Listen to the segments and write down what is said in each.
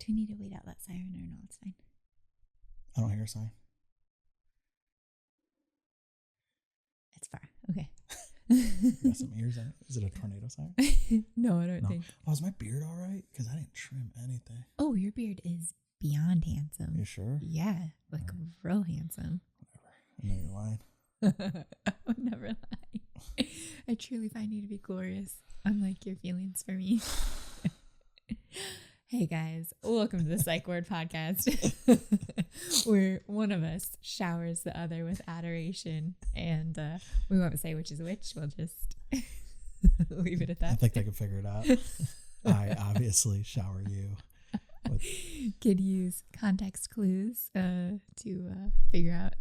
Do we need to wait out that siren or no? It's fine. I don't hear a siren. It's far. Okay. You got some ears on it. Is it a tornado siren? No, I don't think. Oh, is my beard all right? Because I didn't trim anything. Oh, your beard is beyond handsome. You sure? Yeah, like real handsome. Whatever. I know you're lying. I would never lie. I truly find you to be glorious, unlike your feelings for me. Hey guys, welcome to the Psych Word Podcast, where one of us showers the other with adoration, and we won't say which is which. We'll just leave it at that. I think they can figure it out. I obviously shower you. Could use context clues to figure out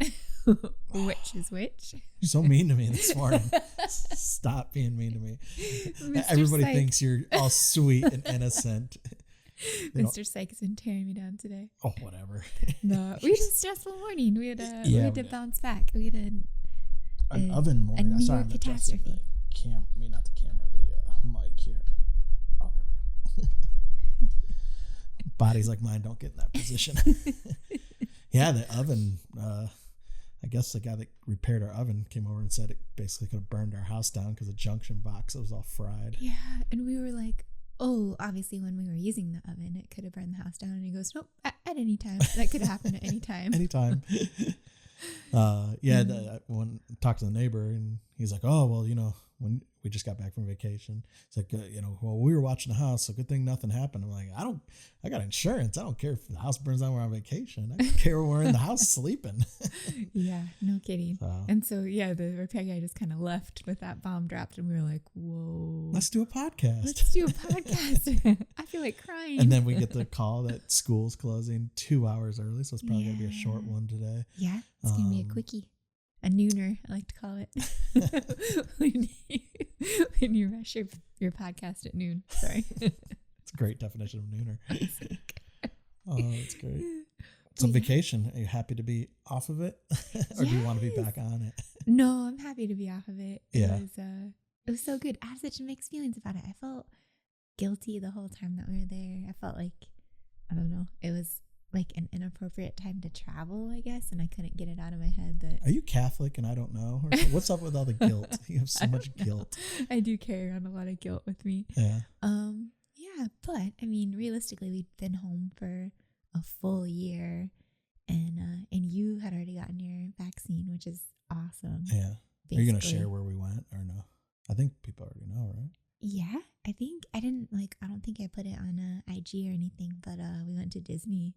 which is which. You're so mean to me this morning. Stop being mean to me. Mr. Everybody Syke. thinks you're all sweet and innocent. Mr. Syke has been tearing me down today. Oh, whatever. No, we had a stressful morning. We had to we bounce back. We had an oven morning. a New York catastrophe. Not the camera, the mic here. Oh, there we go. Bodies like mine don't get in that position. Yeah, the oven. I guess the guy that repaired our oven came over and said it basically could have burned our house down because the junction box was all fried. Yeah, and we were like, oh, obviously when we were using the oven, it could have burned the house down. And he goes, nope, at any time. That could have happened at any time. Anytime. When I talked to the neighbor and he's like, oh, well, when we just got back from vacation, it's like, well, we were watching the house, so good thing nothing happened. I'm like, I got insurance. I don't care if the house burns down when we're on vacation. I don't care when we're in the house sleeping. Yeah, no kidding. So, and so, yeah, the repair guy just kind of left with that bomb dropped, and we were like, whoa. let's do a podcast. Let's do a podcast. I feel like crying. And then we get the call that school's closing 2 hours early, so it's probably going to be a short one today. Yeah, it's going to be a quickie. A nooner, I like to call it. when you rush your podcast at noon. Sorry. It's a great definition of nooner. Oh, that's great. So vacation, are you happy to be off of it? Or do you want to be back on it? No, I'm happy to be off of it. Yeah. It was so good. I had such mixed feelings about it. I felt guilty the whole time that we were there. I felt like, I don't know, it was like an inappropriate time to travel, I guess, and I couldn't get it out of my head that... Are you Catholic and I don't know? Or what's up with all the guilt? You have so much guilt. I do carry around a lot of guilt with me. Yeah. Yeah, but I mean, realistically, we'd been home for a full year, and you had already gotten your vaccine, which is awesome. Yeah. Basically. Are you going to share where we went or no? I think people already know, right? Yeah, I think I don't think I put it on IG or anything, but we went to Disney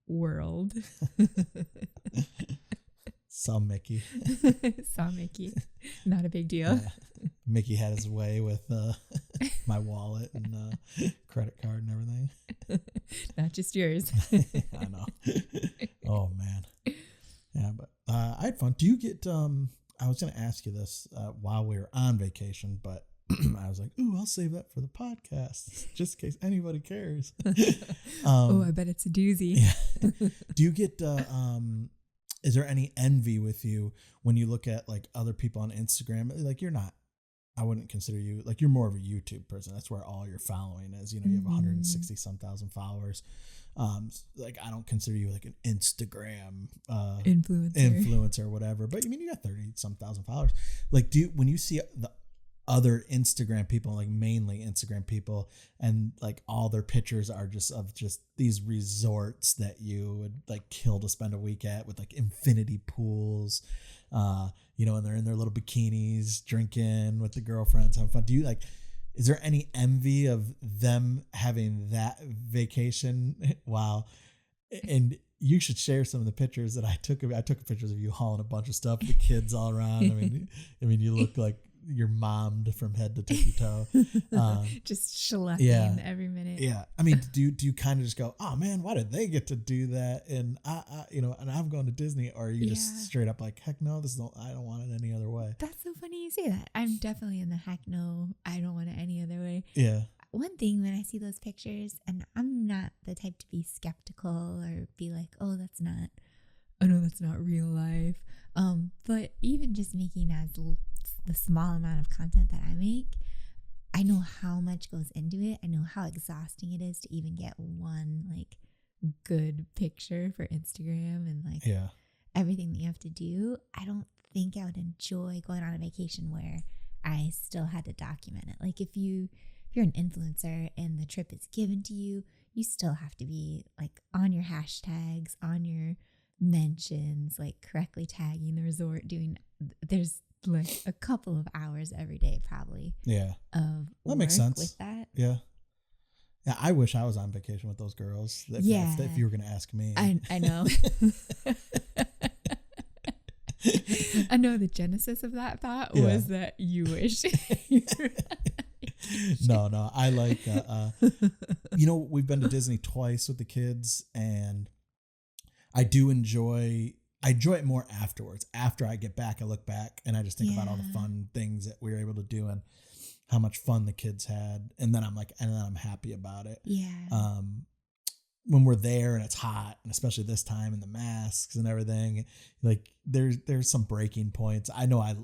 World. Saw Mickey. Not a big deal. Yeah. Mickey had his way with my wallet and credit card and everything. Not just yours. I know. Oh man. Yeah, but I had fun. Do you get I was going to ask you this while we were on vacation, but I was like, ooh, I'll save that for the podcast just in case anybody cares. I bet it's a doozy. Yeah. Do you get is there any envy with you when you look at like other people on Instagram? Like I wouldn't consider you, like, you're more of a YouTube person. That's where all your following is. You have 160 some thousand followers. Like, I don't consider you like an Instagram influencer or whatever. But I mean, you got 30 some thousand followers. Like, when you see the other Instagram people, like mainly Instagram people, and like all their pictures are just these resorts that you would like kill to spend a week at, with like infinity pools, and they're in their little bikinis drinking with the girlfriends, having fun. Do you is there any envy of them having that vacation? Wow. And you should share some of the pictures that I took. I took pictures of you hauling a bunch of stuff, the kids all around. I mean, you look like you're mommed from head to tippy toe. Just schlepping every minute. Yeah. I mean, do you kind of just go, oh man, why did they get to do that? And and I'm going to Disney, or are you just straight up like, heck no, I don't want it any other way? That's so funny you say that. I'm definitely in the heck no, I don't want it any other way. Yeah. One thing when I see those pictures, and I'm not the type to be skeptical or be like, oh, that's not real life. But even just making the small amount of content that I make, I know how much goes into it. I know how exhausting it is to even get one like good picture for Instagram and like everything that you have to do. I don't think I would enjoy going on a vacation where I still had to document it. Like if you're an influencer and the trip is given to you, you still have to be like on your hashtags, on your mentions, like correctly tagging the resort, there's like a couple of hours every day probably. Yeah. Of that makes sense with that. Yeah. Yeah, I wish I was on vacation with those girls. If you were going to ask me. I know. I know the genesis of that thought was that you wish. No. I like, we've been to Disney twice with the kids, and I enjoy it more afterwards. After I get back, I look back and I just think about all the fun things that we were able to do and how much fun the kids had. And then I'm happy about it. Yeah. When we're there and it's hot, and especially this time and the masks and everything, like there's some breaking points. I know I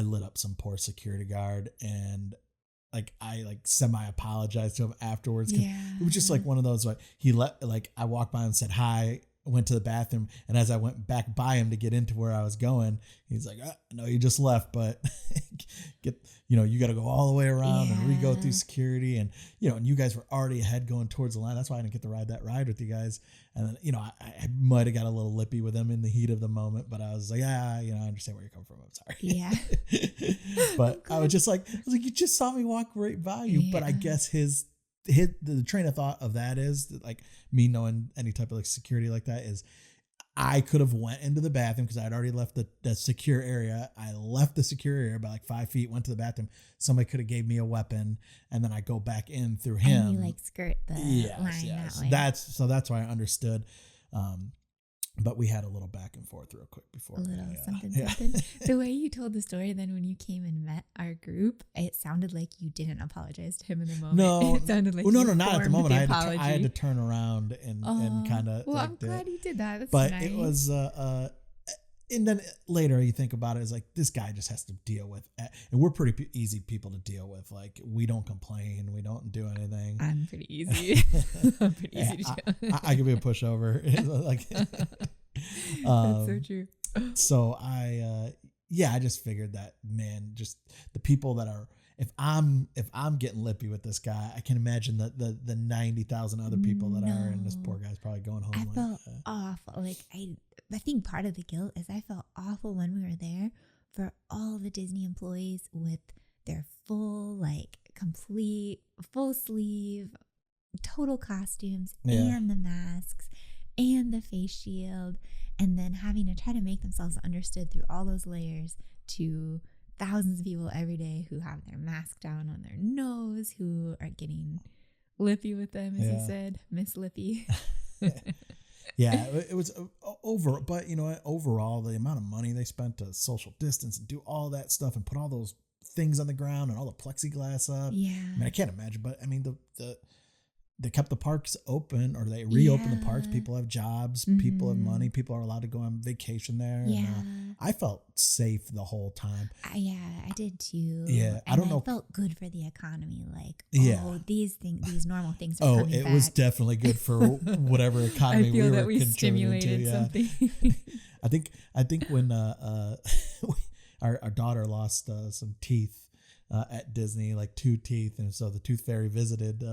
lit up some poor security guard, and like I semi apologized to him afterwards. It was just like one of those, like I walked by and said hi, went to the bathroom, and as I went back by him to get into where I was going, he's like, no, you just left, but you got to go all the way around and re-go through security, and and you guys were already ahead going towards the line. That's why I didn't get to ride that ride with you guys. And then I might have got a little lippy with him in the heat of the moment, but I was like, I understand where you're coming from. I'm sorry. Yeah. But I was like, you just saw me walk right by you. But I guess the train of thought of that is that, like, me knowing any type of like security like that is, I could have went into the bathroom because I'd already left the secure area. I left the secure area by like 5 feet, went to the bathroom. Somebody could have gave me a weapon, and then I go back in through him. And you like skirt the line that way. That's why I understood. But we had a little back and forth real quick before. Something. The way you told the story then when you came and met our group, it sounded like you didn't apologize to him in the moment. No. It sounded like no, not at the moment. I had to turn around and kind of. Well, I'm glad you did that. That's but nice. It was and then later you think about it, it's like this guy just has to deal with, and we're pretty easy people to deal with. Like, we don't complain, we don't do anything. I'm pretty easy. I'm pretty easy to deal with. I could be a pushover. Like, that's so true. So I just figured that, man, just the people that are, if I'm getting lippy with this guy, I can imagine the 90,000 other people that are, and this poor guy's probably going home. I felt awful. Like I think part of the guilt is I felt awful when we were there for all the Disney employees with their full, like, complete full sleeve, total costumes and the masks and the face shield, and then having to try to make themselves understood through all those layers to thousands of people every day who have their mask down on their nose, who are getting lippy with them, as you said, Miss Lippy. Yeah, it was over, but overall, the amount of money they spent to social distance and do all that stuff and put all those things on the ground and all the plexiglass up. Yeah, I mean, I can't imagine, but I mean, they kept the parks open, or they reopened the parks. People have jobs, people have money, people are allowed to go on vacation there. Yeah. And, I felt safe the whole time. I did too. Yeah, and I don't know. I felt good for the economy. Like, these normal things are coming back. It was definitely good for whatever economy we were contributing stimulated to. something. I think when our daughter lost some teeth at Disney, like 2 teeth, and so the tooth fairy visited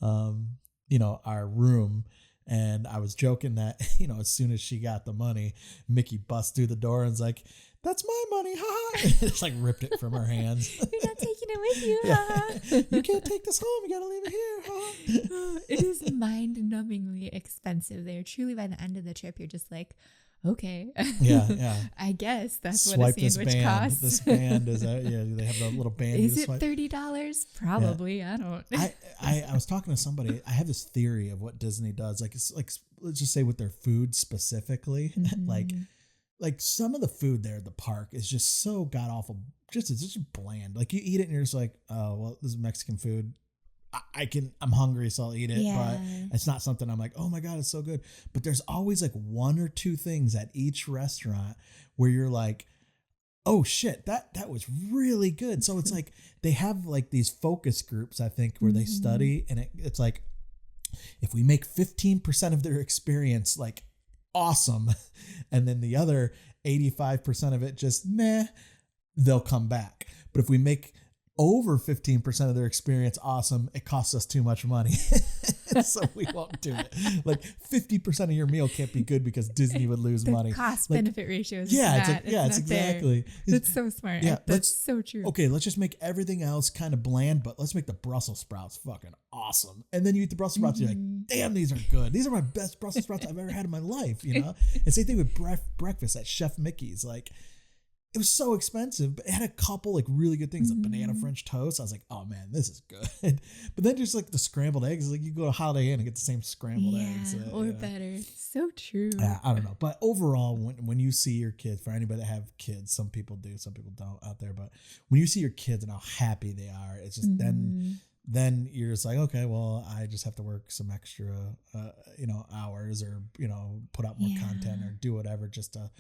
our room, and I was joking that as soon as she got the money, Mickey busts through the door and is like, "That's my money, ha!" It's like ripped it from her hands. You're not taking it with you, ha! You can't take this home. You gotta leave it here, ha! It is mind-numbingly expensive there. Truly, by the end of the trip, you're just like, okay, yeah. I guess that's Swipe what a sandwich costs. This band is they have the little band. Is it $30? Probably. Yeah. I don't. I was talking to somebody. I have this theory of what Disney does. Like, it's like, let's just say with their food specifically, like some of the food there at the park is just so god awful. It's just bland. Like, you eat it and you're just like, oh well, this is Mexican food. I'm hungry, so I'll eat it, but it's not something I'm like, oh my God, it's so good. But there's always like 1 or 2 things at each restaurant where you're like, Oh shit, that was really good. So it's like they have like these focus groups, I think, where they study, and it's like if we make 15% of their experience like awesome, and then the other 85% of it just meh, they'll come back. But if we make over 15% of their experience awesome, it costs us too much money. So we won't do it. Like 50% of your meal can't be good because Disney would lose money. Cost like, benefit ratio is it's exactly. That's so smart. Yeah, that's so true. Okay, let's just make everything else kind of bland, but let's make the Brussels sprouts fucking awesome. And then you eat the Brussels sprouts, you're like, damn, these are good. These are my best Brussels sprouts I've ever had in my life, you know? And same thing with breakfast at Chef Mickey's. Like, it was so expensive, but it had a couple like really good things. A banana French toast. I was like, oh man, this is good. But then just like the scrambled eggs, like you go to Holiday Inn and get the same scrambled eggs. Or better. So true. Yeah, I don't know. But overall, when you see your kids, for anybody that have kids, some people do, some people don't out there. But when you see your kids and how happy they are, it's just then you're just like, okay, well, I just have to work some extra, hours or, put out more content or do whatever just to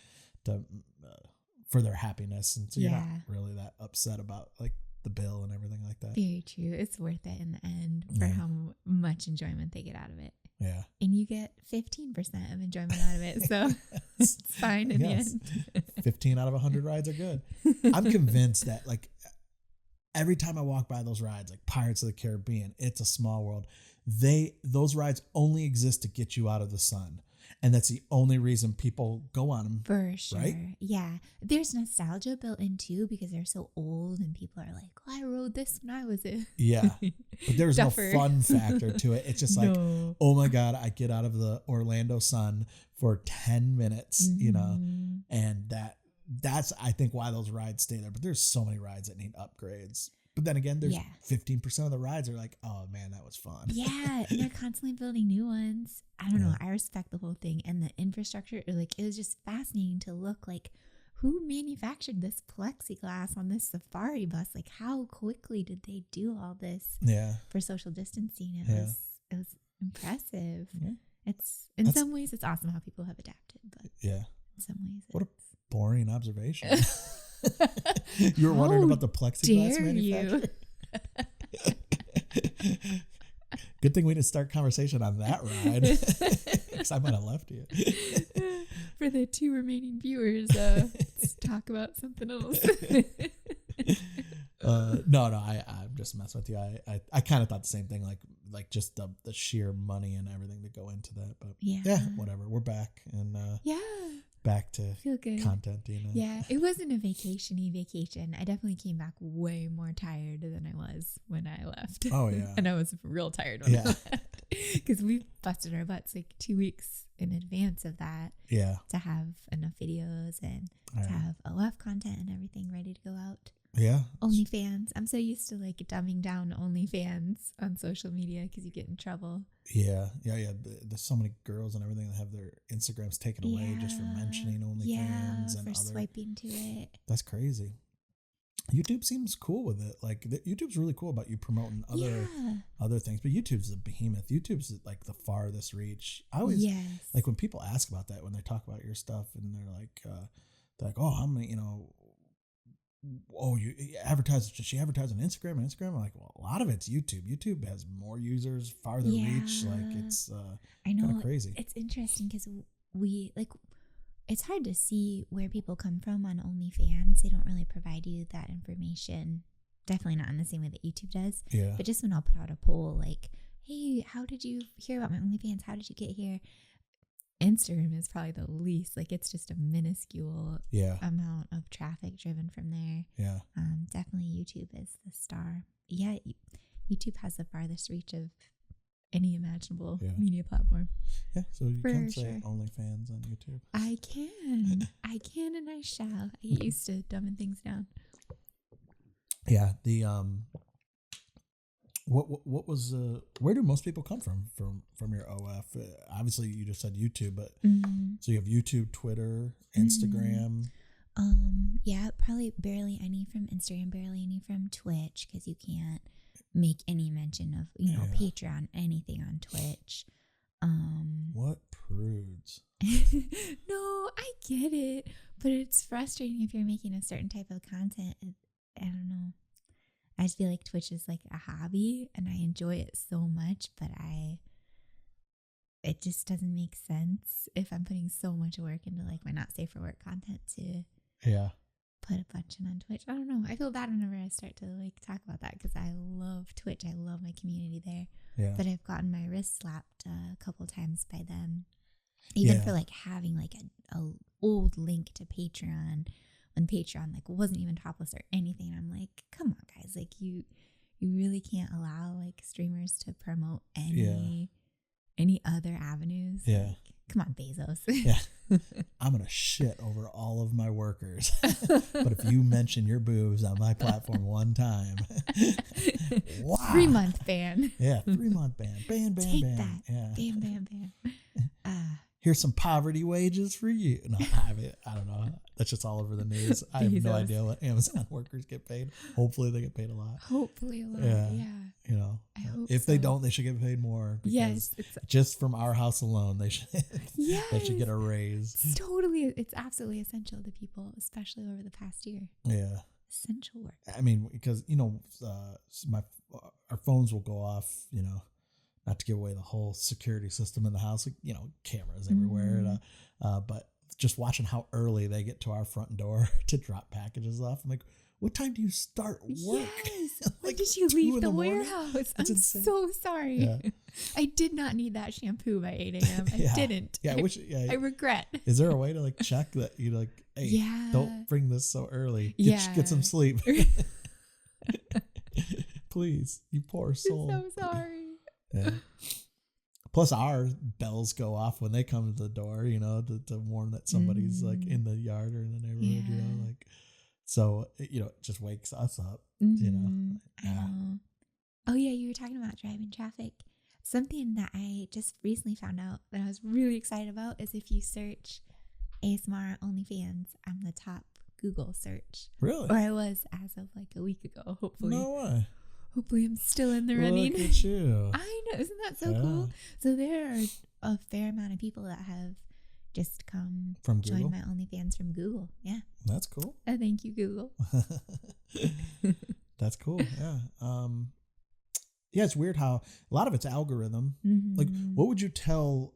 for their happiness. And so you're not really that upset about like the bill and everything like that. Very true. It's worth it in the end for how much enjoyment they get out of it. Yeah. And you get 15% of enjoyment out of it. So it's fine in the end. 15 out of 100 rides are good. I'm convinced that like every time I walk by those rides, like Pirates of the Caribbean, It's a Small World, those rides only exist to get you out of the sun. And that's the only reason people go on them. For sure. Right? Yeah. There's nostalgia built in too because they're so old and people are like, I rode this when I was a Yeah. But there's no fun factor to it. It's just like, oh my God, I get out of the Orlando sun for 10 minutes, and that's, I think, why those rides stay there. But there's so many rides that need upgrades. But then again, there's 15% of the rides are like, oh man, that was fun. Yeah, and they're constantly building new ones. I don't know. I respect the whole thing and the infrastructure. Like, it was just fascinating to look like who manufactured this plexiglass on this safari bus. Like, how quickly did they do all this? For social distancing. It was impressive. Yeah. It's some ways it's awesome how people have adapted, but in some ways, what a boring observation. You were wondering about the plexiglass manufacturer? Good thing we didn't start conversation on that ride, because I might have left you. For the 2 remaining viewers, let's talk about something else. No, I'm just messing with you. I kind of thought the same thing, like just the sheer money and everything that go into that. But yeah, whatever. We're back and back to content. Yeah, it wasn't a vacation. I definitely came back way more tired than I was when I left. Oh yeah. And I was real tired when I left because we busted our butts like 2 weeks in advance of that. Yeah. To have enough videos and to have OF content and everything ready to go out. Yeah. OnlyFans. I'm so used to like dumbing down OnlyFans on social media because you get in trouble. Yeah. There's so many girls and everything that have their Instagrams taken away just for mentioning OnlyFans and for swiping to it. That's crazy. YouTube seems cool with it. Like YouTube's really cool about you promoting other things, but YouTube's a behemoth. YouTube's like the farthest reach. I always like when people ask about that when they talk about your stuff and they're like, oh, how many, you advertise, does she advertise on Instagram and Instagram? I'm like, well, a lot of it's YouTube. YouTube has more users, farther reach. Like it's kind of crazy. It's interesting because it's hard to see where people come from on OnlyFans. They don't really provide you that information. Definitely not in the same way that YouTube does. Yeah. But just when I'll put out a poll like, hey, how did you hear about my OnlyFans? How did you get here? Instagram is probably the least. Like, it's just a minuscule amount of traffic driven from there. Yeah. Definitely YouTube is the star. Yeah, YouTube has the farthest reach of any imaginable media platform. Yeah, so you can say OnlyFans on YouTube. I can. And I shall. I get used to dumbing things down. Yeah, the what was where do most people come from your OF? Obviously you just said YouTube, but so you have YouTube, Twitter, Instagram. Yeah, probably barely any from Instagram, barely any from Twitch because you can't make any mention of Patreon, anything on Twitch. What prudes? No, I get it, but it's frustrating if you're making a certain type of content. I don't know. I just feel like Twitch is like a hobby and I enjoy it so much, but it just doesn't make sense if I'm putting so much work into like my not safe for work content to put a bunch on Twitch. I don't know. I feel bad whenever I start to like talk about that because I love Twitch. I love my community there. Yeah. But I've gotten my wrist slapped a couple times by them. Even for like having like a old link to Patreon when Patreon like wasn't even topless or anything. I'm like, come on guys, like you really can't allow like streamers to promote any other avenues. Yeah. Like, come on, Bezos. Yeah. I'm going to shit over all of my workers. But if you mention your boobs on my platform one time, wow. 3-month ban. Yeah, 3-month ban. Ban. Take ban. that. Yeah. Ban. Here's some poverty wages for you. No, I don't know. That's just all over the news. I have no idea what Amazon workers get paid. Hopefully they get paid a lot. Hopefully a lot. Yeah. You know, I hope if they don't, they should get paid more. Yes. Just from our house alone, they should. Yes. They should get a raise. It's absolutely essential to people, especially over the past year. Yeah. Essential work. I mean, because our phones will go off. You know, not to give away the whole security system in the house. Like, you know, cameras everywhere. But just watching how early they get to our front door to drop packages off. I'm like, what time do you start work? Yes. When Like did you leave the morning? warehouse? That's I'm insane. so sorry. Yeah. I did not need that shampoo by 8 a.m. I didn't. Yeah, I regret. Is there a way to like check that you like, hey, don't bring this so early. Get some sleep. Please, you poor soul. I'm so sorry. Yeah. Plus, our bells go off when they come to the door, you know, to warn that somebody's like in the yard or in the neighborhood, you know, like, so, you know, it just wakes us up, you know. I know. Oh, yeah, you were talking about driving traffic. Something that I just recently found out that I was really excited about is if you search ASMR OnlyFans, I'm the top Google search. Really? Or I was as of like a week ago, hopefully. No way. Hopefully I'm still in the running. Look at you. I know. Isn't that so cool? So there are a fair amount of people that have just come from join my OnlyFans from Google. Yeah. That's cool. Thank you, Google. That's cool. Yeah. Yeah, it's weird how a lot of it's algorithm. Like, what would you tell?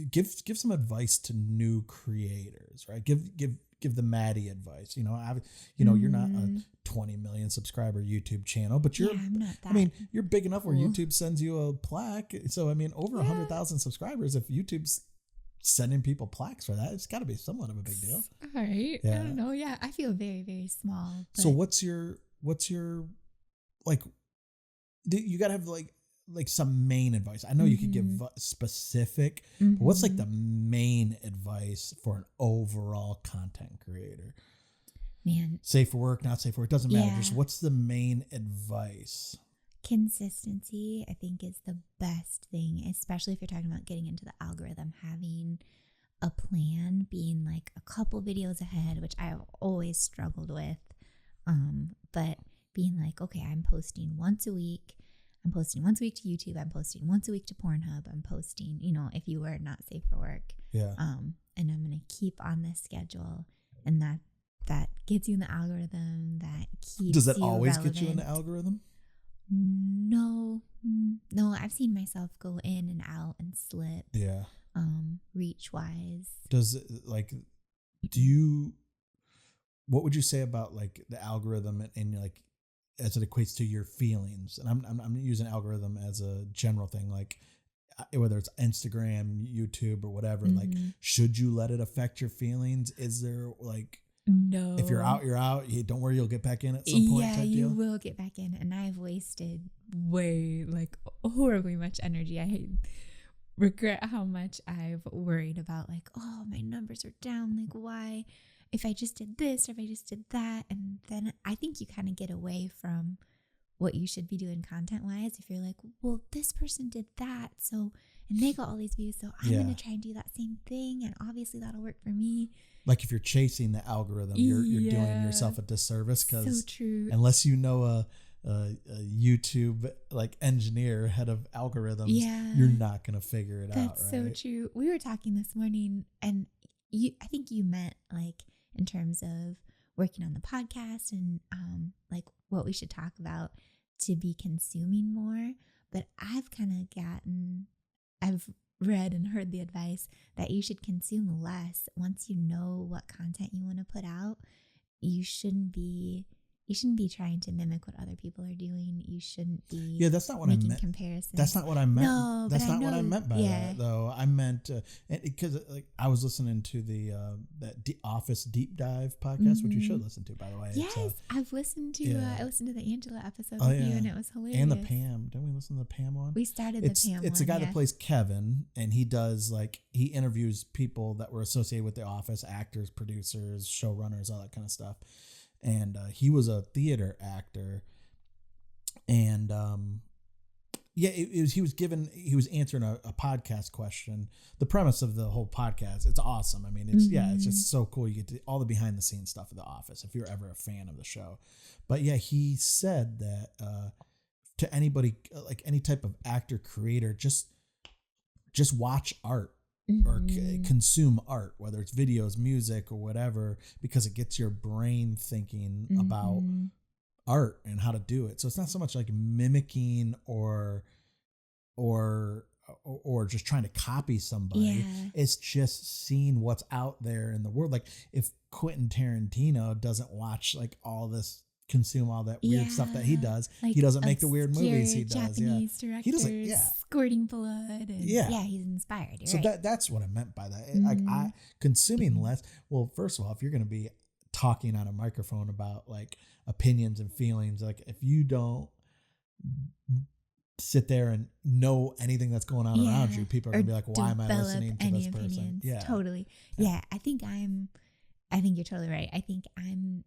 Give some advice to new creators, right? Give the Maddy advice. You know, you're not a 20 million subscriber YouTube channel, but you're. I'm not that. I mean, you're big enough where YouTube sends you a plaque. So I mean, over 100,000 subscribers. If YouTube's sending people plaques for that, it's got to be somewhat of a big deal. All right. Yeah. I don't know. Yeah, I feel very, very small. So what's your like? You got to have like some main advice. I know you could give specific, but what's like the main advice for an overall content creator? Man, safe for work, not safe for work, doesn't matter. Just what's the main advice? Consistency, I think, is the best thing, especially if you're talking about getting into the algorithm. Having a plan, being like a couple videos ahead, which I've always struggled with. But being like, okay, I'm posting once a week. I'm posting once a week to YouTube. I'm posting once a week to Pornhub. I'm posting, you know, if you were not safe for work. Yeah. And I'm going to keep on this schedule. And that gets you in the algorithm. That keeps Does that you always relevant. get you in the algorithm? No, I've seen myself go in and out and slip. Yeah. Reach wise. Does it like, what would you say about like the algorithm and like, as it equates to your feelings? And I'm using algorithm as a general thing, like whether it's Instagram, YouTube or whatever, like, should you let it affect your feelings? Is there like, no, if you're out, you're out. Don't worry, you'll get back in at some point. Yeah, you will get back in. And I've wasted way, like, horribly much energy. I regret how much I've worried about, like, oh, my numbers are down. Like, why? If I just did this or if I just did that. And then I think you kind of get away from what you should be doing content wise. If you're like, well, this person did that, so, and they got all these views, so I'm going to try and do that same thing. And obviously that'll work for me. Like if you're chasing the algorithm, you're doing yourself a disservice, because so true. Unless you know YouTube like engineer, head of algorithms, you're not gonna figure it out. That's so true. We were talking this morning, and I think you meant like in terms of working on the podcast and like what we should talk about to be consuming more. But I've read and heard the advice that you should consume less. Once you know what content you want to put out, you shouldn't be trying to mimic what other people are doing. You shouldn't be that's not what I meant. Comparisons. That's not what I meant. No, that's not what I meant by that, though. I meant because like I was listening to the Office Deep Dive podcast, which you should listen to, by the way. Yes, I've listened to. I listened to the Angela episode with you, and it was hilarious. And the Pam. Didn't we listen to the Pam one? We started the Pam one. It's a guy that plays Kevin, and he does he interviews people that were associated with The Office, actors, producers, showrunners, all that kind of stuff. And he was a theater actor, and he was answering a podcast question. The premise of the whole podcast, it's awesome. I mean, it's just so cool. You get to all the behind the scenes stuff of The Office if you're ever a fan of the show. But yeah, he said that to anybody, like any type of actor, creator, just watch art. Or consume art, whether it's videos, music, or whatever, because it gets your brain thinking about art and how to do it. So it's not so much like mimicking or just trying to copy somebody. Yeah. It's just seeing what's out there in the world. Like if Quentin Tarantino doesn't watch like consume all that weird stuff that he does. Like he doesn't make the weird movies he does. Japanese directors, he doesn't. Squirting blood. And he's inspired. So that's what I meant by that. Like consuming less. Well, first of all, if you're going to be talking on a microphone about like opinions and feelings, like if you don't sit there and know anything that's going on around you, people are going to be like, why am I listening to this person? Yeah, totally. Yeah, I think you're totally right. I think I'm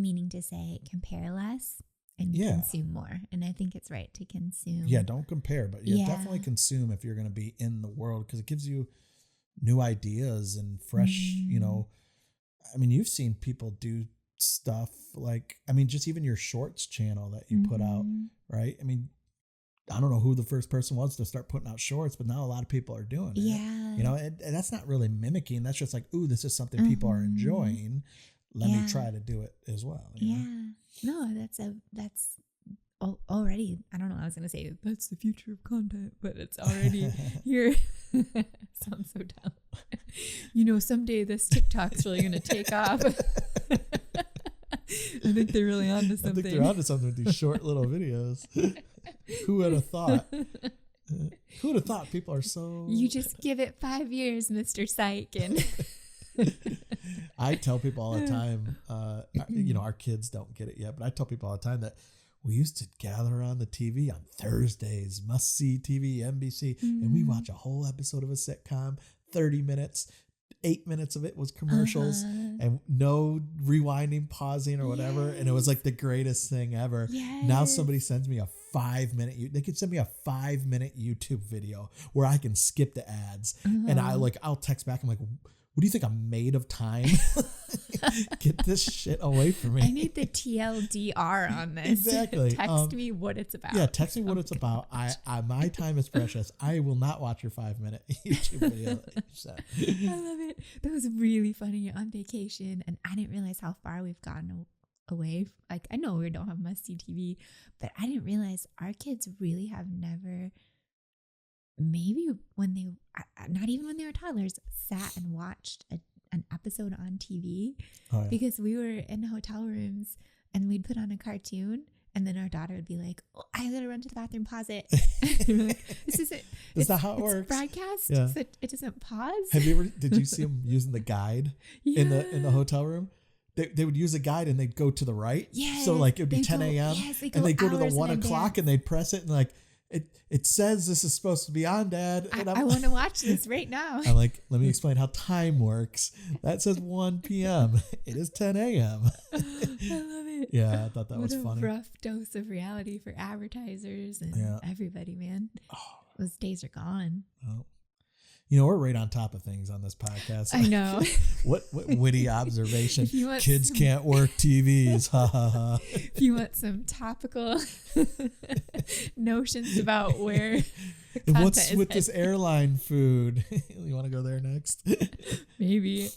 meaning to say compare less and consume more. And I think it's right to consume. Yeah, don't compare, but definitely consume if you're going to be in the world, because it gives you new ideas and fresh, I mean, you've seen people do stuff like, I mean, just even your shorts channel that you put out, right? I mean, I don't know who the first person was to start putting out shorts, but now a lot of people are doing it. Yeah. And that's not really mimicking. That's just like, ooh, this is something people are enjoying. Let me try to do it as well. You know? No, that's already, I don't know, I was going to say that's the future of content, but it's already here. Sounds so dumb. Someday this TikTok's really going to take off. I think they're really onto something. I think they're onto something with these short little videos. Who would have thought? Who would have thought people are so... You just give it 5 years, Mr. Syke, and... I tell people all the time, our kids don't get it yet, but I tell people all the time that we used to gather around the TV on Thursdays, must-see TV, NBC, and we watch a whole episode of a sitcom, 30 minutes, 8 minutes of it was commercials and no rewinding, pausing or whatever. And it was like the greatest thing ever. Now somebody sends me a 5-minute, they could send me a 5-minute YouTube video where I can skip the ads. And I'll text back. I'm like, what do you think I'm made of time? Get this shit away from me. I need the TLDR on this. Exactly. Text me what it's about. Yeah, text me what it's about. My time is precious. I will not watch your 5-minute YouTube video. I love it. That was really funny on vacation, and I didn't realize how far we've gotten away. Like, I know we don't have must-see TV, but I didn't realize our kids really have never... Maybe not even when they were toddlers, sat and watched an episode on TV because we were in hotel rooms and we'd put on a cartoon and then our daughter would be like, oh, I gotta run to the bathroom, pause it. Like, this isn't. That's not how it works. Broadcast, so it doesn't pause. Did you see them using the guide in the hotel room? They would use a guide and they'd go to the right. Yeah. So like it'd be 10 a.m. and they'd go to the 1 o'clock and they'd press it and like, It says this is supposed to be on, Dad. And I want to watch this right now. I'm like, let me explain how time works. That says 1 p.m. It is 10 a.m. I love it. Yeah, I thought that was funny. What a rough dose of reality for advertisers and everybody, man. Those days are gone. Well, You know, we're right on top of things on this podcast. I know. What witty observation. If you want Kids can't work TVs. Ha ha ha. If you want some topical notions about where And what's with this airline food? You want to go there next? Maybe.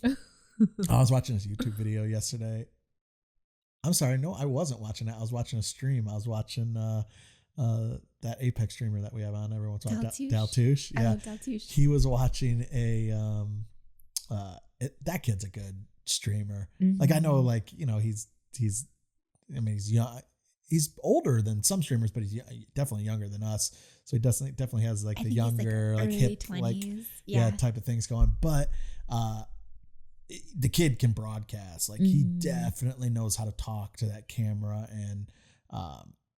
I was watching this YouTube video yesterday. I'm sorry, no, I wasn't watching it. I was watching a stream. I was watching that Apex streamer that we have on every once in a while, Daltouche. I Yeah, love Daltouche. he was watching that kid's a good streamer. Mm-hmm. Like I know, like you know, he's I mean, he's young. He's older than some streamers, but he's definitely younger than us. So he definitely has like the younger, like hip, 20s. Like yeah, type of things going. But the kid can broadcast. Like he definitely knows how to talk to that camera, and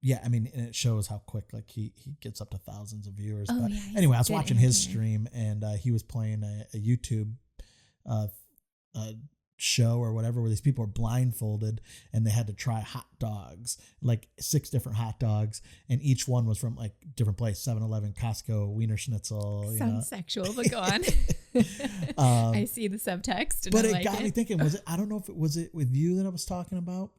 yeah, I mean, and it shows how quick like he gets up to thousands of viewers. Oh, but yeah, anyway, I was watching his stream, and he was playing a YouTube show or whatever, where these people are blindfolded and they had to try hot dogs, like 6 different hot dogs, and each one was from like different place: 7-Eleven, Costco, Wiener Schnitzel. Sounds sexual, but go on. I see the subtext, and but it got me thinking. Was it? I don't know if it was it with you that I was talking about.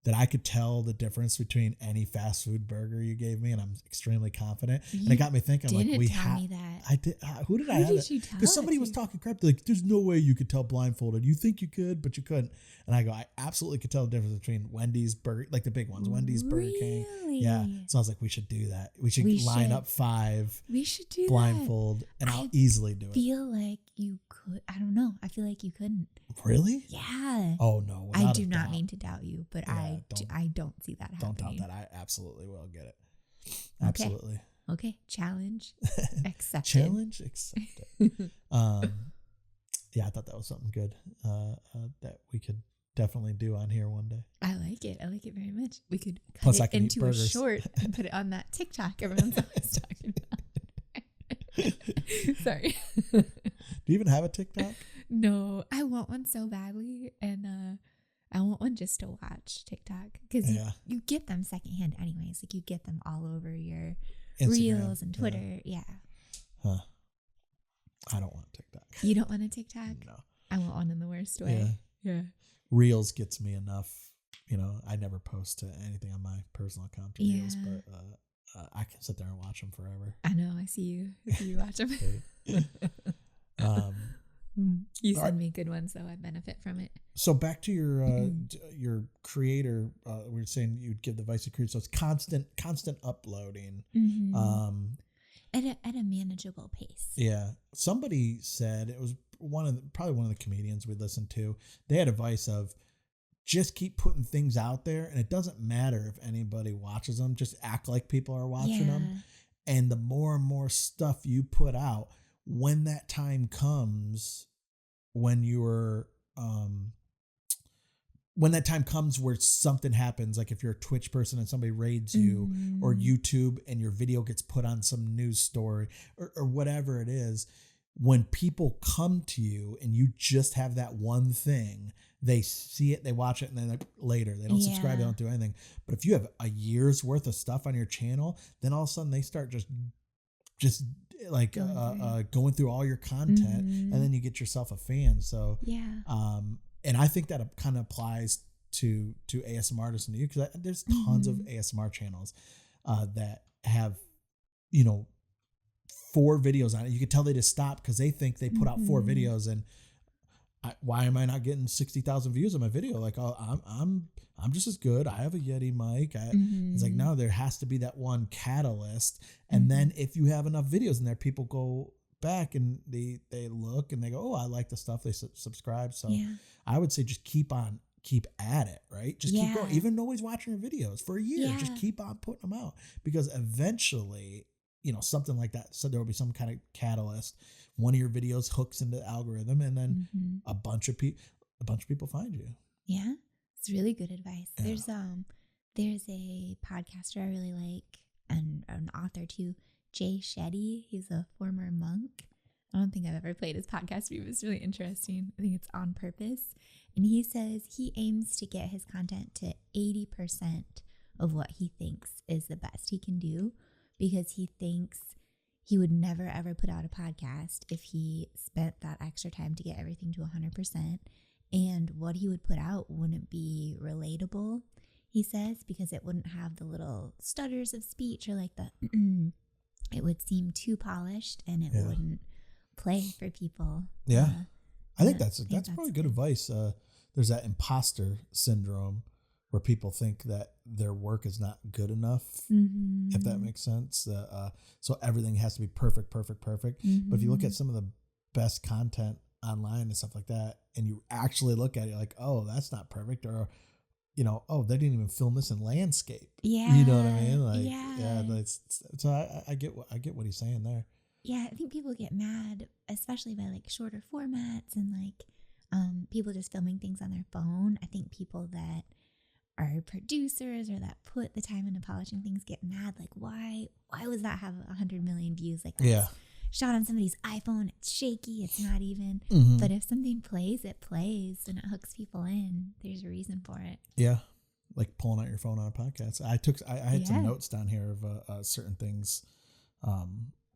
That I could tell the difference between any fast food burger you gave me, and I'm extremely confident. And it got me thinking, like, me that. I did. Who did I have? Because somebody was talking crap. They're like, there's no way you could tell blindfolded. You think you could, but you couldn't. And I go, I absolutely could tell the difference between Wendy's burger, like the big ones, Wendy's, Burger King. Yeah. So I was like, we should do that. We should line up 5. We should do blindfold, and I'll easily do it. Feel like you could. I don't know. I feel like you couldn't. Really? Yeah. Oh no. I do not mean to doubt you, but I don't see that happening. Don't doubt that. I absolutely will get it. Absolutely. Okay. Challenge accepted. Challenge accepted. Yeah, I thought that was something good that we could definitely do on here one day. I like it. I like it very much. We could cut Plus, it into a short and put it on that TikTok everyone's always talking about. Sorry. Do you even have a TikTok? No, I want one so badly, and I want one just to watch TikTok, because you get them secondhand anyways. Like you get them all over your Instagram, Reels and Twitter. Yeah. Huh. I don't want TikTok. You don't want a TikTok? No. I want one in the worst way. Yeah. Reels gets me enough. You know, I never post to anything on my personal account to Reels, but I can sit there and watch them forever. I know. I see you. watch them. You send me good ones, so I benefit from it. So back to your creator, we were saying you'd give the advice to creators. So it's constant uploading, at a manageable pace. Yeah, somebody said, it was probably one of the comedians we listened to. They had advice of just keep putting things out there, and it doesn't matter if anybody watches them. Just act like people are watching them, and the more and more stuff you put out, when that time comes, when that time comes where something happens, like if you're a Twitch person and somebody raids you, or YouTube and your video gets put on some news story or whatever it is, when people come to you and you just have that one thing, they see it, they watch it, and then later they don't subscribe, they don't do anything. But if you have a year's worth of stuff on your channel, then all of a sudden they start just like going through all your content, and then you get yourself a fan. So and I think that kind of applies to ASMR artists and you, because there's tons of ASMR channels that have 4 videos on it. You can tell they just stop because they think they put out 4 videos, and why am I not getting 60,000 views on my video? Like, oh, I'm just as good. I have a Yeti mic. It's like, no, there has to be that one catalyst. And then if you have enough videos in there, people go back and they look and they go, oh, I like the stuff. They subscribe. So I would say just keep at it, right? Just keep going. Even nobody's watching your videos for a year. Just keep on putting them out, because eventually, something like that. So there will be some kind of catalyst. One of your videos hooks into the algorithm, and then a bunch of people find you. Yeah. It's really good advice. Yeah. There's a podcaster I really like, and an author too, Shetty. He's a former monk. I don't think I've ever played his podcast, but it was really interesting. I think it's On Purpose. And he says he aims to get his content to 80% of what he thinks is the best he can do, because he thinks he would never ever put out a podcast if he spent that extra time to get everything to 100%. And what he would put out wouldn't be relatable, he says, because it wouldn't have the little stutters of speech or like the, it would seem too polished and it wouldn't play for people. Yeah. I think that's probably good advice. There's that imposter syndrome where people think that their work is not good enough, if that makes sense. So everything has to be perfect. But if you look at some of the best content online and stuff like that, and you actually look at it like, oh, that's not perfect, or oh, they didn't even film this in landscape. Yeah, you know what I mean? Like, so I get what he's saying there. Yeah, I think people get mad, especially by like shorter formats and like people just filming things on their phone. I think people that are producers or that put the time into polishing things get mad. Like, why was that have 100 million views? Like, that's shot on somebody's iPhone. It's shaky. It's not even. But if something plays, it plays and it hooks people in. There's a reason for it. Yeah, like pulling out your phone on a podcast. I had some notes down here of certain things.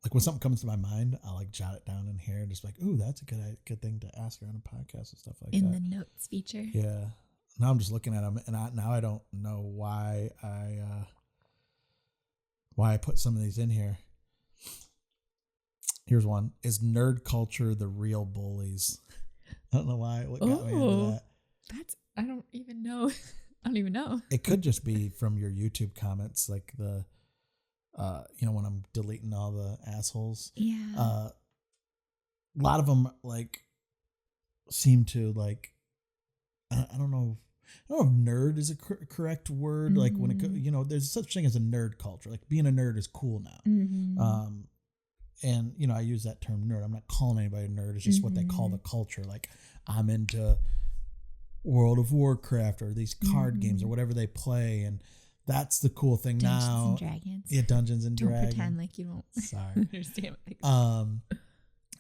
Like when something comes to my mind, I'll like jot it down in here and just like, ooh, that's a good thing to ask her on a podcast and stuff like that. In the notes feature. Yeah. Now I'm just looking at them, and I don't know why I put some of these in here. Here's one: is nerd culture the real bullies? I don't know why. What got me into that? I don't even know. I don't even know. It could just be from your YouTube comments, like the, when I'm deleting all the assholes. Yeah. A lot of them like seem to like, I don't know if nerd is a correct word. Like when it, there's such thing as a nerd culture. Like being a nerd is cool now. And I use that term nerd. I'm not calling anybody a nerd. It's just what they call the culture. Like I'm into World of Warcraft or these card games or whatever they play, and that's the cool thing now. Dungeons and Dragons. Yeah, Dungeons and Dragons. Don't pretend like you don't. Sorry. Understand.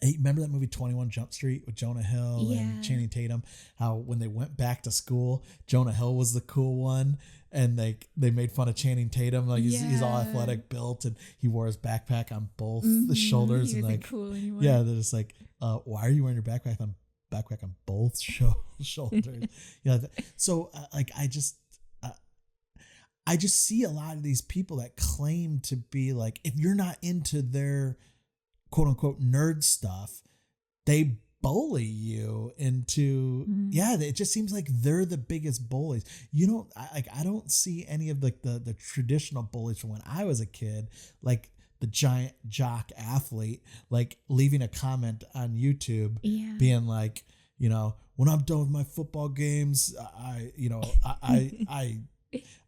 Hey, remember that movie 21 Jump Street with Jonah Hill and Channing Tatum? How when they went back to school, Jonah Hill was the cool one, and they made fun of Channing Tatum. Like he's all athletic built, and he wore his backpack on both the shoulders. He and wasn't like, cool anymore. Yeah, they're just like, why are you wearing your backpack on both shoulders? So I just see a lot of these people that claim to be like, if you're not into their quote unquote nerd stuff, they bully you into it just seems like they're the biggest bullies. I don't see any of like the traditional bullies from when I was a kid, like the giant jock athlete, like leaving a comment on YouTube being like, when I'm done with my football games,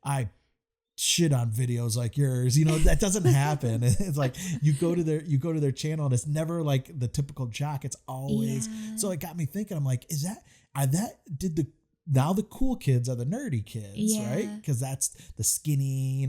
I shit on videos like yours. That doesn't happen. It's like you go to their channel and it's never like the typical jock. It's always so it got me thinking. I'm like, now the cool kids are the nerdy kids, right? Because that's the skinny,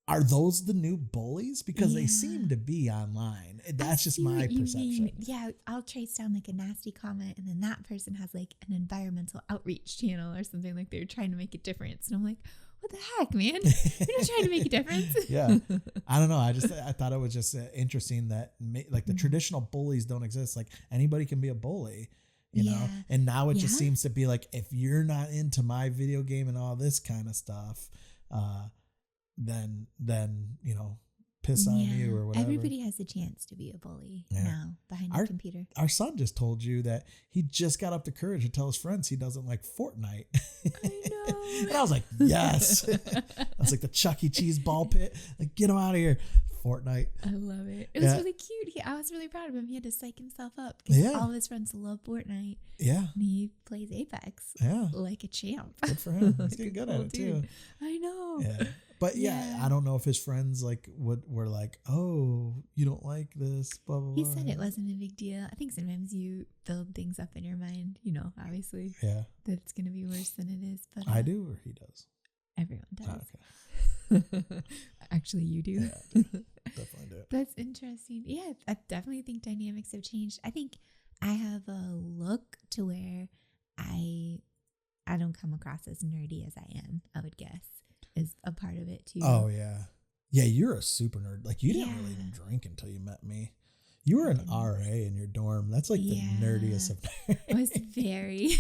are those the new bullies? Because they seem to be online. That's just my perception. Yeah, I'll trace down like a nasty comment, and then that person has like an environmental outreach channel or something, like they're trying to make a difference. And I'm like, what the heck, man? You're not trying to make a difference. Yeah. I don't know. I thought it was just interesting that like the traditional bullies don't exist. Like anybody can be a bully, you know? And now it just seems to be like, if you're not into my video game and all this kind of stuff, then piss on you or whatever. Everybody has a chance to be a bully now behind the computer. Our son just told you that he just got up the courage to tell his friends he doesn't like Fortnite. I know. And I was like, yes. That's like the Chuck E. Cheese ball pit. Like, get him out of here. Fortnite. I love it. It was really cute. I was really proud of him. He had to psych himself up because all of his friends love Fortnite. Yeah. And he plays Apex. Yeah. Like a champ. Good for him. He's getting good at it too. I know. Yeah. But I don't know if his friends like were like, oh, you don't like this, blah, blah, blah. He said it wasn't a big deal. I think sometimes you build things up in your mind, obviously. Yeah. That it's going to be worse than it is. But I do, or he does? Everyone does. Oh, okay. Actually, you do. Yeah, I do. Definitely do. That's interesting. Yeah, I definitely think dynamics have changed. I think I have a look to where I don't come across as nerdy as I am, I would guess. Is a part of it too. Oh yeah. Yeah, you're a super nerd. Like you didn't Yeah. really even drink until you met me. You were an RA in your dorm. That's like the nerdiest of nerds. I was very.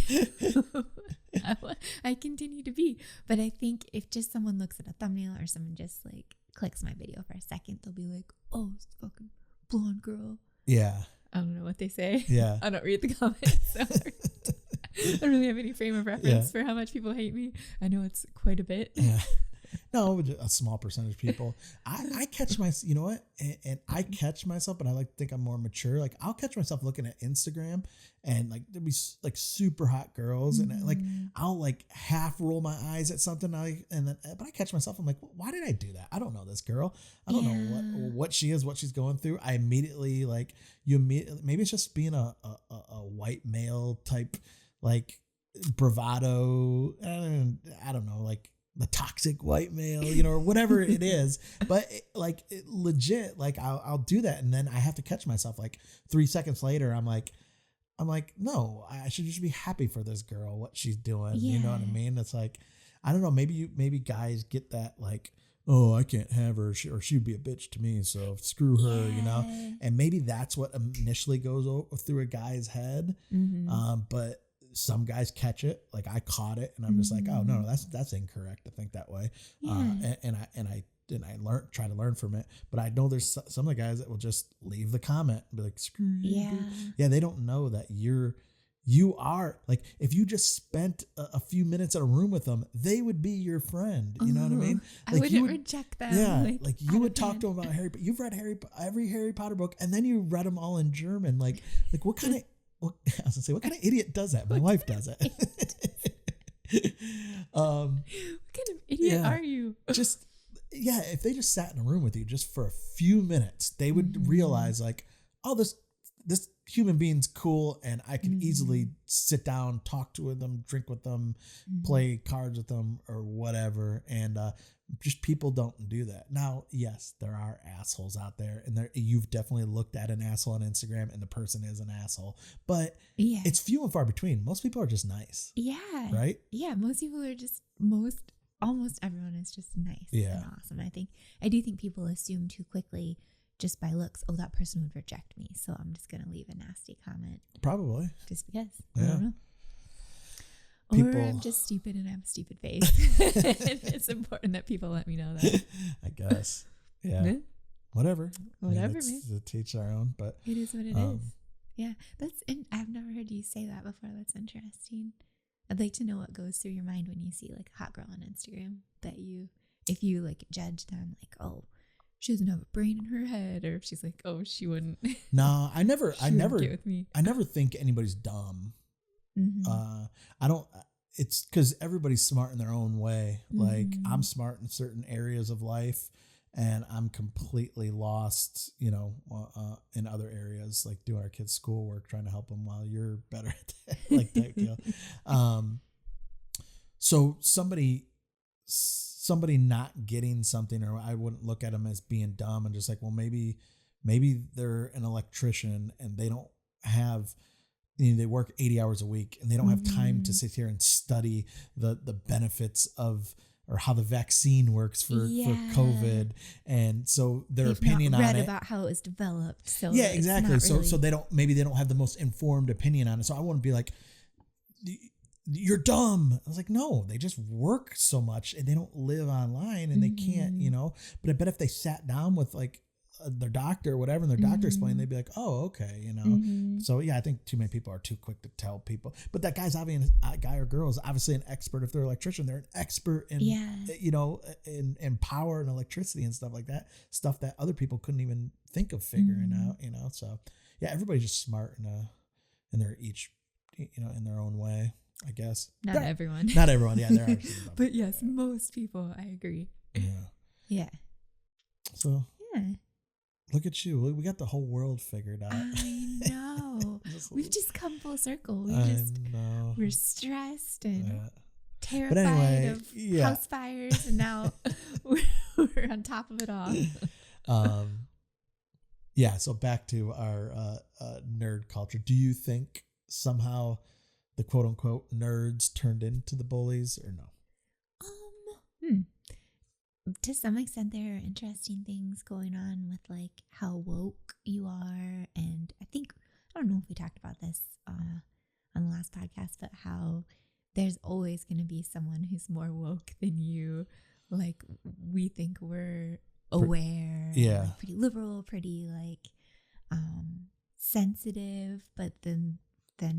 I continue to be, but I think if just someone looks at a thumbnail or someone just like clicks my video for a second, they'll be like, "Oh, it's a fucking blonde girl." Yeah. I don't know what they say. Yeah. I don't read the comments. So I don't really have any frame of reference for how much people hate me. I know it's quite a bit. Yeah. No, a small percentage of people. I catch you know what? And I catch myself, but I like to think I'm more mature. Like I'll catch myself looking at Instagram and like there'll be like super hot girls and like I'll like half roll my eyes at something. But I catch myself. I'm like, why did I do that? I don't know this girl. I don't know what she is, what she's going through. I immediately like maybe it's just being a white male type, like bravado. I don't know, like the toxic white male, you know, or whatever it is, but legit, like I'll do that. And then I have to catch myself like 3 seconds later. I'm like, no, I should just be happy for this girl, what she's doing. You know what I mean? It's like, I don't know. Maybe guys get that like, oh, I can't have her or she'd be a bitch to me. So screw her, you know? And maybe that's what initially goes through a guy's head. But some guys catch it, like I caught it, and I'm just like, oh no, that's incorrect to think that way. And I try to learn from it. But I know there's some of the guys that will just leave the comment and be like, screw you. Yeah, they don't know that you are like, if you just spent a few minutes in a room with them, they would be your friend. You know what I mean? Like I wouldn't reject them. Yeah, like you would talk to them about Harry Potter. You've read every Harry Potter book, and then you read them all in German. Like what kind of I was gonna say, what kind of idiot does that? My wife does it. What kind of idiot are you? If they just sat in a room with you just for a few minutes, they would realize like, oh, this human being's cool, and I can easily sit down, talk to them, drink with them, play cards with them, or whatever. And just people don't do that. Now, yes, there are assholes out there, and you've definitely looked at an asshole on Instagram, and the person is an asshole. But it's few and far between. Most people are just nice. Yeah. Right? Yeah, most people are just almost everyone is just nice and awesome. I do think people assume too quickly just by looks, oh, that person would reject me, so I'm just going to leave a nasty comment. Probably. Just because. I don't know. Or I'm just stupid and I have a stupid face. It's important that people let me know that. I guess. Yeah. Whatever. Whatever, man. To teach our own, but it is what it is. Yeah. I've never heard you say that before. That's interesting. I'd like to know what goes through your mind when you see like a hot girl on Instagram if you like judge them like, oh, she doesn't have a brain in her head, or if she's like, oh, she wouldn't. No, I never get with me. I never think anybody's dumb. I don't. It's because everybody's smart in their own way. Like I'm smart in certain areas of life, and I'm completely lost, you know, in other areas, like doing our kids' schoolwork, trying to help them while you're better at that, like that deal. So somebody not getting something, or I wouldn't look at them as being dumb and just like, well, maybe they're an electrician and they don't have, you know, they work 80 hours a week and they don't have time to sit here and study the benefits of, or how the vaccine works for COVID. And so their opinion on it. Read about how it was developed. So yeah, exactly. So they don't have the most informed opinion on it. So I wouldn't be like, you're dumb. I was like, no, they just work so much and they don't live online and they can't, you know. But I bet if they sat down with like their doctor or whatever, and their doctor explained, they'd be like, oh, okay, you know. So yeah, I think too many people are too quick to tell people. But that guy or girl is obviously an expert. If they're an electrician, they're an expert in, you know, in power and electricity and stuff like that. Stuff that other people couldn't even think of figuring out, you know. So yeah, everybody's just smart in their each, you know, in their own way, I guess. Not everyone. Not everyone. Yeah, there are. But yes, most people. I agree. Yeah. So look at you. We got the whole world figured out. I know. We've just come full circle. Know. We're stressed and terrified of house fires, and now we're on top of it all. So back to our nerd culture. Do you think somehow the quote unquote nerds turned into the bullies, or no? to some extent, there are interesting things going on with like how woke you are. And I don't know if we talked about this on the last podcast, but how there's always going to be someone who's more woke than you. Like, we think we're aware, like, pretty liberal, pretty like sensitive, but then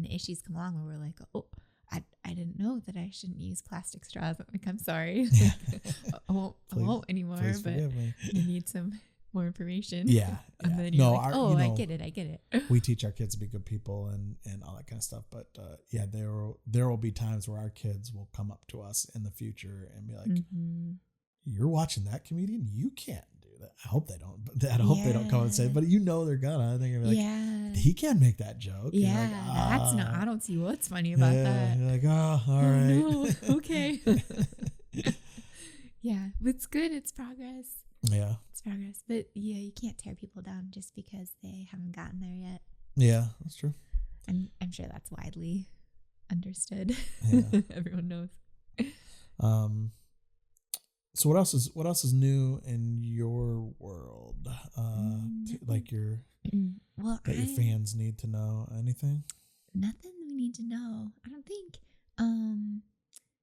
issues come along where we're like, oh, I didn't know that I shouldn't use plastic straws. Like, I'm sorry. I won't anymore, but you need some more information. Yeah. And then you're like, I get it. We teach our kids to be good people and all that kind of stuff. But there will be times where our kids will come up to us in the future and be like, you're watching that comedian? You can't do that. I hope they don't. But I hope they don't come and say, but they're gonna. They're gonna be like, he can't make that joke. Yeah, like, that's not. I don't see what's funny about that. You're like, all right. No, okay. Yeah, but it's good. It's progress. Yeah, it's progress. But yeah, you can't tear people down just because they haven't gotten there yet. Yeah, that's true. I'm sure that's widely understood. Yeah. Everyone knows. So what else is new in your world? Like your that your fans need to know? Anything? Nothing we need to know. I don't think.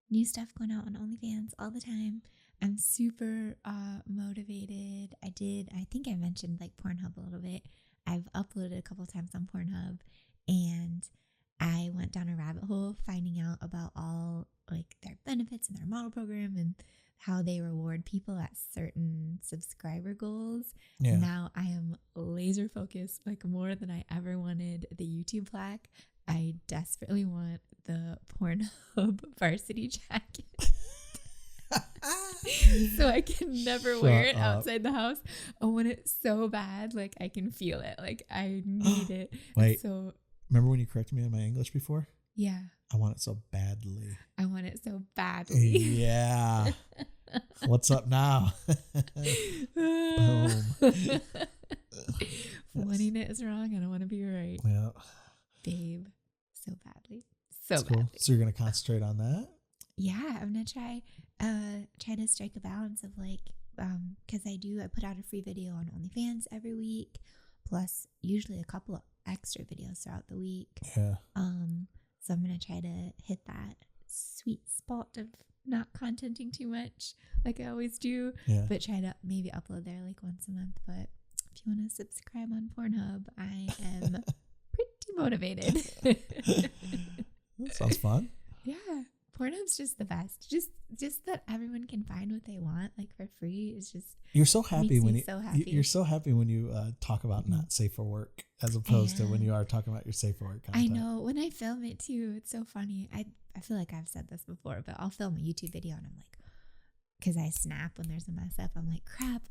New stuff going out on OnlyFans all the time. I'm super motivated. I think I mentioned like Pornhub a little bit. I've uploaded a couple times on Pornhub, and I went down a rabbit hole finding out about all like their benefits and their model program and how they reward people at certain subscriber goals. Yeah. Now I am laser focused, like more than I ever wanted the YouTube plaque. I desperately want the Pornhub varsity jacket. So I can never wear it outside the house. I want it so bad. Like, I can feel it. Like, I need it. Wait. So remember when you corrected me on my English before? Yeah. I want it so badly. I want it so badly. Yeah. What's up now? Boom. Wanting it is wrong. I don't want to be right. Yeah. Babe. So badly. So That's badly. Cool. So you're going to concentrate on that? Yeah. I'm going to try to strike a balance of like, because I put out a free video on OnlyFans every week, plus usually a couple of extra videos throughout the week. Yeah. So I'm going to try to hit that sweet spot of not contenting too much like I always do, but try to maybe upload there like once a month. But if you want to subscribe on Pornhub, I am pretty motivated. That sounds fun. Yeah. Pornhub's just the best. Just that everyone can find what they want like for free is just. You're so happy when you're so happy when you talk about not safe for work as opposed to when you are talking about your safe for work content. I know, when I film it too, it's so funny. I feel like I've said this before, but I'll film a YouTube video and I'm like, because I snap when there's a mess up. I'm like, crap.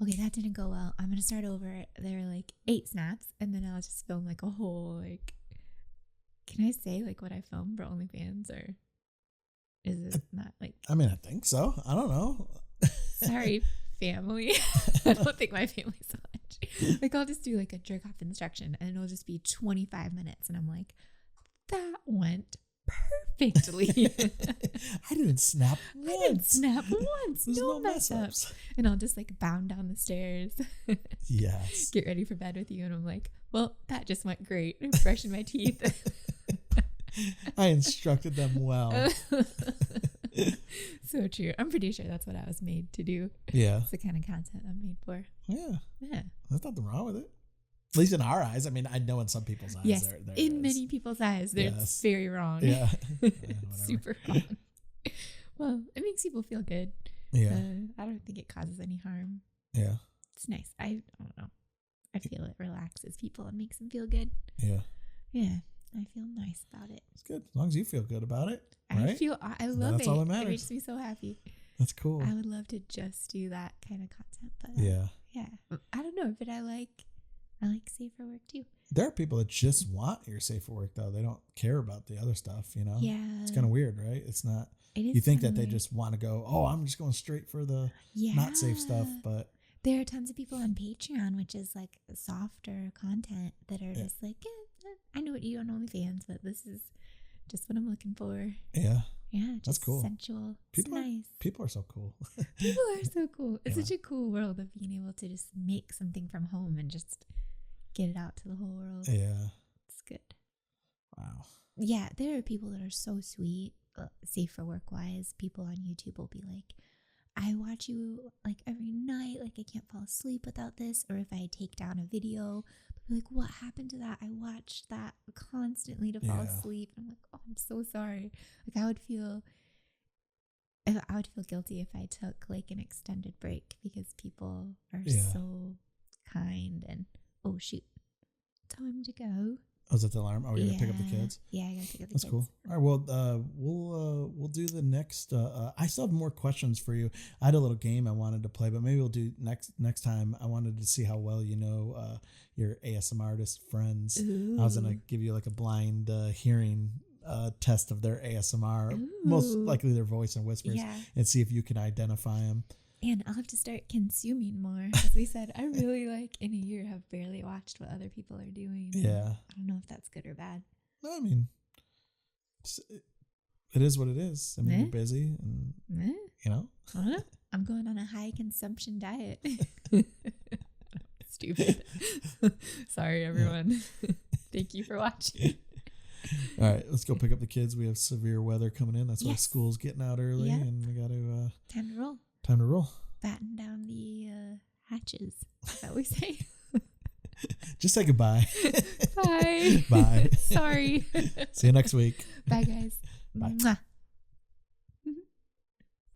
Okay, that didn't go well. I'm gonna start over. There are like 8 snaps, and then I'll just film like a whole like. Can I say like what I filmed for OnlyFans, or is it not like? I mean, I think so. I don't know. Sorry, family. I don't think my family's so much. Like, I'll just do like a jerk off instruction, and it'll just be 25 minutes, and I'm like, that went perfectly. I didn't snap once. There's no mess ups. And I'll just like bound down the stairs. Yes. Get ready for bed with you, and I'm like, well, that just went great. Brushing my teeth. I instructed them well. So true. I'm pretty sure that's what I was made to do. Yeah. It's the kind of content I'm made for. Yeah. Yeah. There's nothing wrong with it. At least in our eyes. I mean, I know in some people's eyes. Yes. There in many people's eyes, it's very wrong. Yeah. Super wrong. Well, it makes people feel good. Yeah. I don't think it causes any harm. Yeah. It's nice. I don't know. I feel it relaxes people and makes them feel good. Yeah. Yeah. I feel nice about it. It's good. As long as you feel good about it. Right? I love That's it. all that matters. It makes me so happy. That's cool. I would love to just do that kind of content. But yeah. I don't know. But I like safer work too. There are people that just want your safer work though. They don't care about the other stuff, you know? Yeah. It's kind of weird, right? It's not. It is. You think that they just want to go, oh, I'm just going straight for the not safe stuff, but. There are tons of people on Patreon, which is like softer content, that are just like, I know what you do on OnlyFans, but this is just what I'm looking for. Yeah. Yeah, just that's cool. sensual. People it's nice. People are so cool. People are so cool. It's Yeah. such a cool world of being able to just make something from home and just get it out to the whole world. Yeah. It's good. Wow. Yeah, there are people that are so sweet, safe for work wise. People on YouTube will be like, I watch you like every night. Like, I can't fall asleep without this. Or if I take down a video, they'll be like, what happened to that? I watched that constantly to fall asleep. And I'm like, oh, I'm so sorry. Like, I would feel guilty if I took like an extended break because people are so kind. And oh shoot, time to go. Oh, is that the alarm? Oh, you're gonna pick up the kids? Yeah, I gotta pick up the kids. That's cool. All right, well, we'll do the next. I still have more questions for you. I had a little game I wanted to play, but maybe we'll do next time. I wanted to see how well you know your ASMR artist friends. Ooh. I was gonna give you like a blind hearing test of their ASMR, most likely their voice and whispers, and see if you can identify them. And I'll have to start consuming more. As we said, I really in a year have barely watched what other people are doing. Yeah. I don't know if that's good or bad. I mean, it is what it is. I mean, you're busy and, you know. I don't know. I'm going on a high consumption diet. Stupid. Sorry, everyone. Thank you for watching. All right, let's go pick up the kids. We have severe weather coming in. That's why school's getting out early, and we got to... Time to roll. Time to roll. Batten down the hatches. Is that what we say? Just say goodbye. Bye. Bye. Sorry. See you next week. Bye, guys. Bye. Mwah.